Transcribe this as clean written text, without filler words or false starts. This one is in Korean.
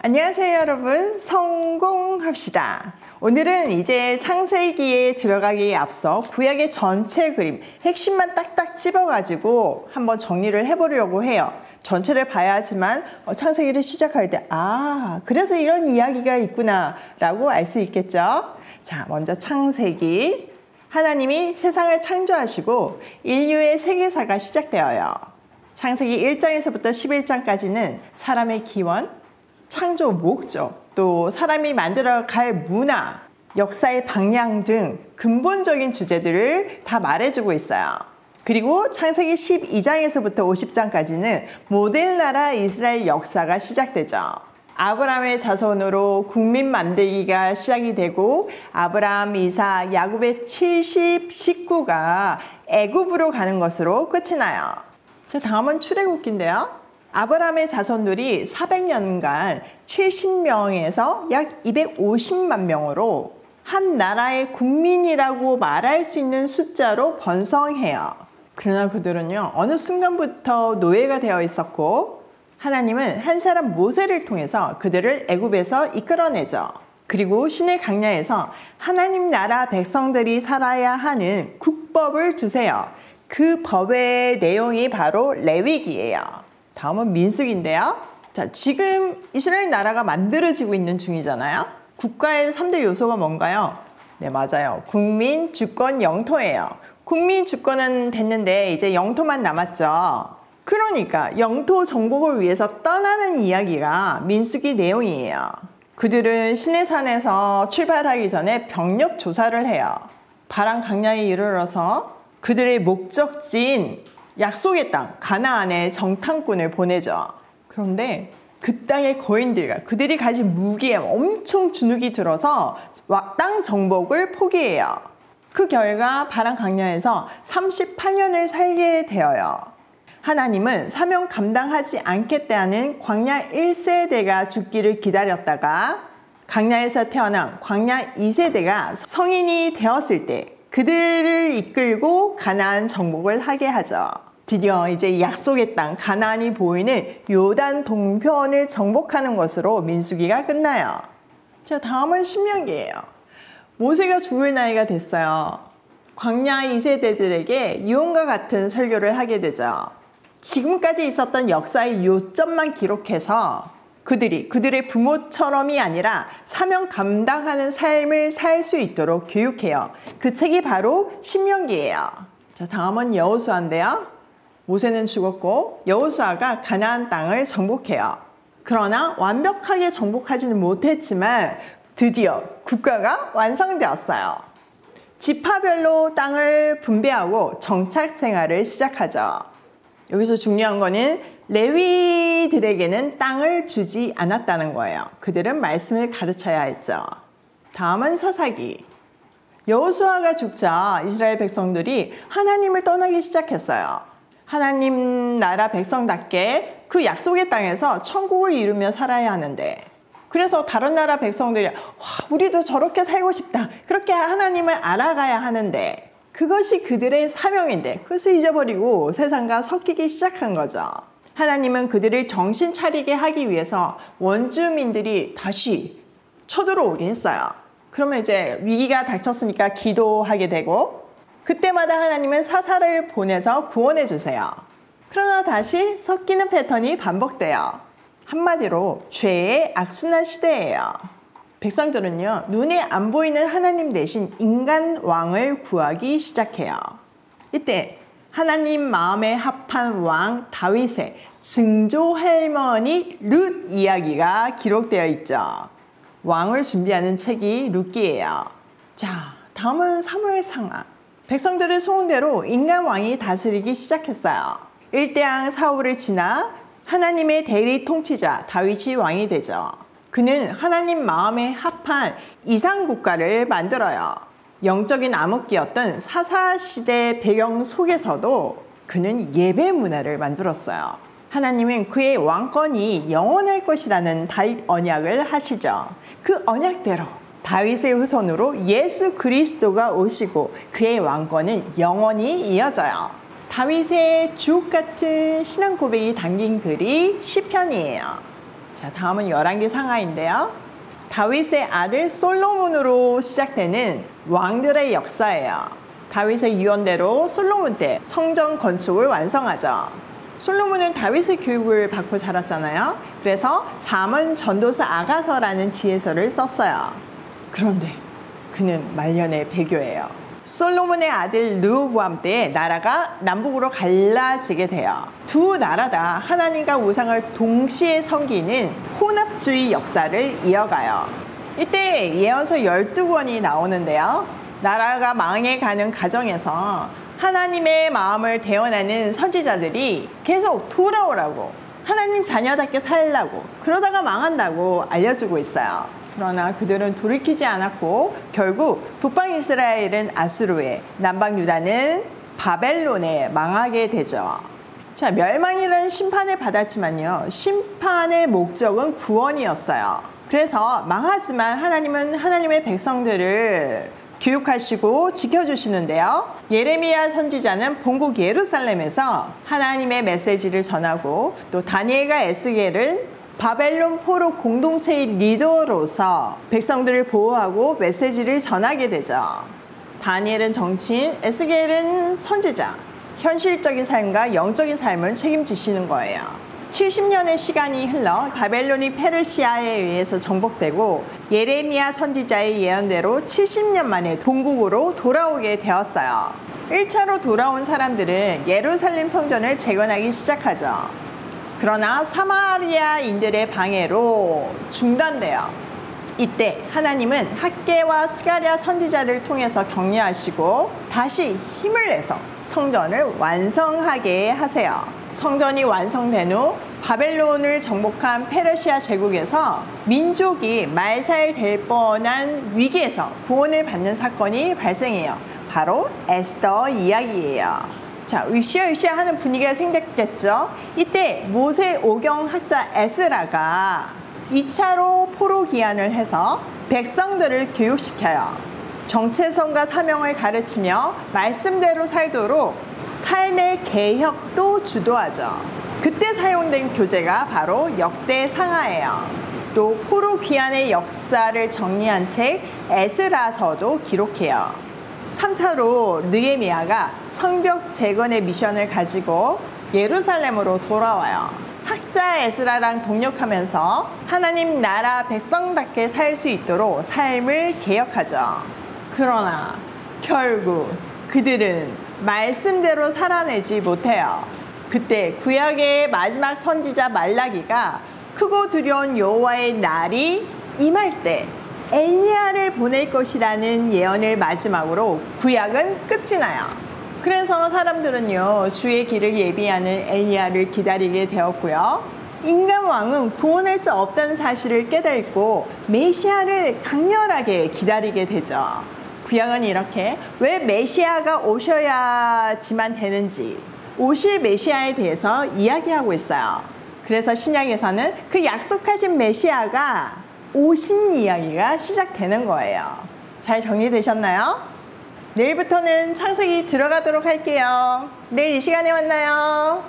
안녕하세요 여러분, 성공합시다. 오늘은 이제 창세기에 들어가기에 앞서 구약의 전체 그림 핵심만 딱딱 찝어가지고 한번 정리를 해보려고 해요. 전체를 봐야 하지만 창세기를 시작할 때 그래서 이런 이야기가 있구나 라고 알 수 있겠죠. 자, 먼저 창세기. 하나님이 세상을 창조하시고 인류의 세계사가 시작되어요. 창세기 1장에서부터 11장까지는 사람의 기원, 창조 목적, 또 사람이 만들어갈 문화, 역사의 방향 등 근본적인 주제들을 다 말해주고 있어요. 그리고 창세기 12장에서부터 50장까지는 모델나라 이스라엘 역사가 시작되죠. 아브라함의 자손으로 국민 만들기가 시작이 되고 아브라함, 이삭, 야곱의 70 식구가 애굽으로 가는 것으로 끝이 나요. 자, 다음은 출애굽기인데요. 아브라함의 자손들이 400년간 70명에서 약 250만 명으로 한 나라의 국민이라고 말할 수 있는 숫자로 번성해요. 그러나 그들은요, 어느 순간부터 노예가 되어 있었고 하나님은 한 사람 모세를 통해서 그들을 애굽에서 이끌어내죠. 그리고 신의 강야에서 하나님 나라 백성들이 살아야 하는 국법을 주세요. 그 법의 내용이 바로 레위기예요. 다음은 민수기인데요. 자, 지금 이스라엘 나라가 만들어지고 있는 중이잖아요. 국가의 3대 요소가 뭔가요? 네, 맞아요. 국민, 주권, 영토예요. 국민 주권은 됐는데 이제 영토만 남았죠. 그러니까 영토 정복을 위해서 떠나는 이야기가 민수기 내용이에요. 그들은 시내산에서 출발하기 전에 병력 조사를 해요. 바람 강야에 이르러서 그들의 목적지인 약속의 땅, 가나안에 정탐꾼을 보내죠. 그런데 그 땅의 거인들과 그들이 가진 무기에 엄청 주눅이 들어서 땅 정복을 포기해요. 그 결과 바람 강야에서 38년을 살게 되어요. 하나님은 사명 감당하지 않겠다는 광야 1세대가 죽기를 기다렸다가 광야에서 태어난 광야 2세대가 성인이 되었을 때 그들을 이끌고 가나안 정복을 하게 하죠. 드디어 이제 약속의 땅 가나안이 보이는 요단 동편을 정복하는 것으로 민수기가 끝나요. 자, 다음은 신명기예요. 모세가 죽을 나이가 됐어요. 광야 2세대들에게 유언과 같은 설교를 하게 되죠. 지금까지 있었던 역사의 요점만 기록해서 그들의 부모처럼이 아니라 사명 감당하는 삶을 살 수 있도록 교육해요. 그 책이 바로 신명기예요. 자, 다음은 여호수아인데요. 모세는 죽었고 여호수아가 가나안 땅을 정복해요. 그러나 완벽하게 정복하지는 못했지만 드디어 국가가 완성되었어요. 지파별로 땅을 분배하고 정착 생활을 시작하죠. 여기서 중요한 거는 레위들에게는 땅을 주지 않았다는 거예요. 그들은 말씀을 가르쳐야 했죠. 다음은 사사기. 여호수아가 죽자 이스라엘 백성들이 하나님을 떠나기 시작했어요. 하나님 나라 백성답게 그 약속의 땅에서 천국을 이루며 살아야 하는데, 그래서 다른 나라 백성들이 우리도 저렇게 살고 싶다, 그렇게 하나님을 알아가야 하는데 그것이 그들의 사명인데 그것을 잊어버리고 세상과 섞이기 시작한 거죠. 하나님은 그들을 정신 차리게 하기 위해서 원주민들이 다시 쳐들어오게 했어요. 그러면 이제 위기가 닥쳤으니까 기도하게 되고, 그때마다 하나님은 사사를 보내서 구원해 주세요. 그러나 다시 섞이는 패턴이 반복돼요. 한마디로 죄의 악순환 시대예요. 백성들은요, 눈에 안 보이는 하나님 대신 인간 왕을 구하기 시작해요. 이때 하나님 마음에 합한 왕 다윗의 증조 할머니 룻 이야기가 기록되어 있죠. 왕을 준비하는 책이 룻기예요. 자, 다음은 사무엘상하. 백성들의 소원대로 인간 왕이 다스리기 시작했어요. 1대왕 사울을 지나 하나님의 대리 통치자 다윗이 왕이 되죠. 그는 하나님 마음에 합한 이상국가를 만들어요. 영적인 암흑기였던 사사시대 배경 속에서도 그는 예배 문화를 만들었어요. 하나님은 그의 왕권이 영원할 것이라는 다윗 언약을 하시죠. 그 언약대로 다윗의 후손으로 예수 그리스도가 오시고 그의 왕권은 영원히 이어져요. 다윗의 주옥같은 신앙 고백이 담긴 글이 시편이에요. 자, 다음은 열왕기 상하인데요. 다윗의 아들 솔로몬으로 시작되는 왕들의 역사예요. 다윗의 유언대로 솔로몬 때 성전 건축을 완성하죠. 솔로몬은 다윗의 교육을 받고 자랐잖아요. 그래서 잠언 전도서 아가서라는 지혜서를 썼어요. 그런데 그는 말년의 배교예요. 솔로몬의 아들 르호보암 때 나라가 남북으로 갈라지게 돼요. 두 나라 다 하나님과 우상을 동시에 섬기는 혼합주의 역사를 이어가요. 이때 예언서 12권이 나오는데요. 나라가 망해가는 과정에서 하나님의 마음을 대언하는 선지자들이 계속 돌아오라고, 하나님 자녀답게 살라고, 그러다가 망한다고 알려주고 있어요. 그러나 그들은 돌이키지 않았고 결국 북방 이스라엘은 아수르에, 남방 유다는 바벨론에 망하게 되죠. 자, 멸망이라는 심판을 받았지만요, 심판의 목적은 구원이었어요. 그래서 망하지만 하나님은 하나님의 백성들을 교육하시고 지켜주시는데요. 예레미야 선지자는 본국 예루살렘에서 하나님의 메시지를 전하고, 또 다니엘과 에스겔은 바벨론 포로 공동체의 리더로서 백성들을 보호하고 메시지를 전하게 되죠. 다니엘은 정치인, 에스겔은 선지자, 현실적인 삶과 영적인 삶을 책임지시는 거예요. 70년의 시간이 흘러 바벨론이 페르시아에 의해서 정복되고 예레미야 선지자의 예언대로 70년 만에 본국으로 돌아오게 되었어요. 1차로 돌아온 사람들은 예루살렘 성전을 재건하기 시작하죠. 그러나 사마리아인들의 방해로 중단돼요. 이때 하나님은 학개와 스가랴 선지자를 통해서 격려하시고 다시 힘을 내서 성전을 완성하게 하세요. 성전이 완성된 후 바벨론을 정복한 페르시아 제국에서 민족이 말살될 뻔한 위기에서 구원을 받는 사건이 발생해요. 바로 에스더 이야기예요. 자, 으쌰으쌰 하는 분위기가 생겼겠죠. 이때 모세 오경 학자 에스라가 2차로 포로 귀환을 해서 백성들을 교육시켜요. 정체성과 사명을 가르치며 말씀대로 살도록 삶의 개혁도 주도하죠. 그때 사용된 교재가 바로 역대 상하예요. 또 포로 귀환의 역사를 정리한 책 에스라서도 기록해요. 3차로 느헤미야가 성벽 재건의 미션을 가지고 예루살렘으로 돌아와요. 학자 에스라랑 동력하면서 하나님 나라 백성답게 살 수 있도록 삶을 개혁하죠. 그러나 결국 그들은 말씀대로 살아내지 못해요. 그때 구약의 마지막 선지자 말라기가 크고 두려운 여호와의 날이 임할 때 엘리야를 보낼 것이라는 예언을 마지막으로 구약은 끝이 나요. 그래서 사람들은요, 주의 길을 예비하는 엘리야를 기다리게 되었고요. 인간 왕은 구원할 수 없다는 사실을 깨닫고 메시아를 강렬하게 기다리게 되죠. 구약은 이렇게 왜 메시아가 오셔야지만 되는지, 오실 메시아에 대해서 이야기하고 있어요. 그래서 신약에서는 그 약속하신 메시아가 오신 이야기가 시작되는 거예요. 잘 정리되셨나요? 내일부터는 창세기 들어가도록 할게요. 내일 이 시간에 만나요.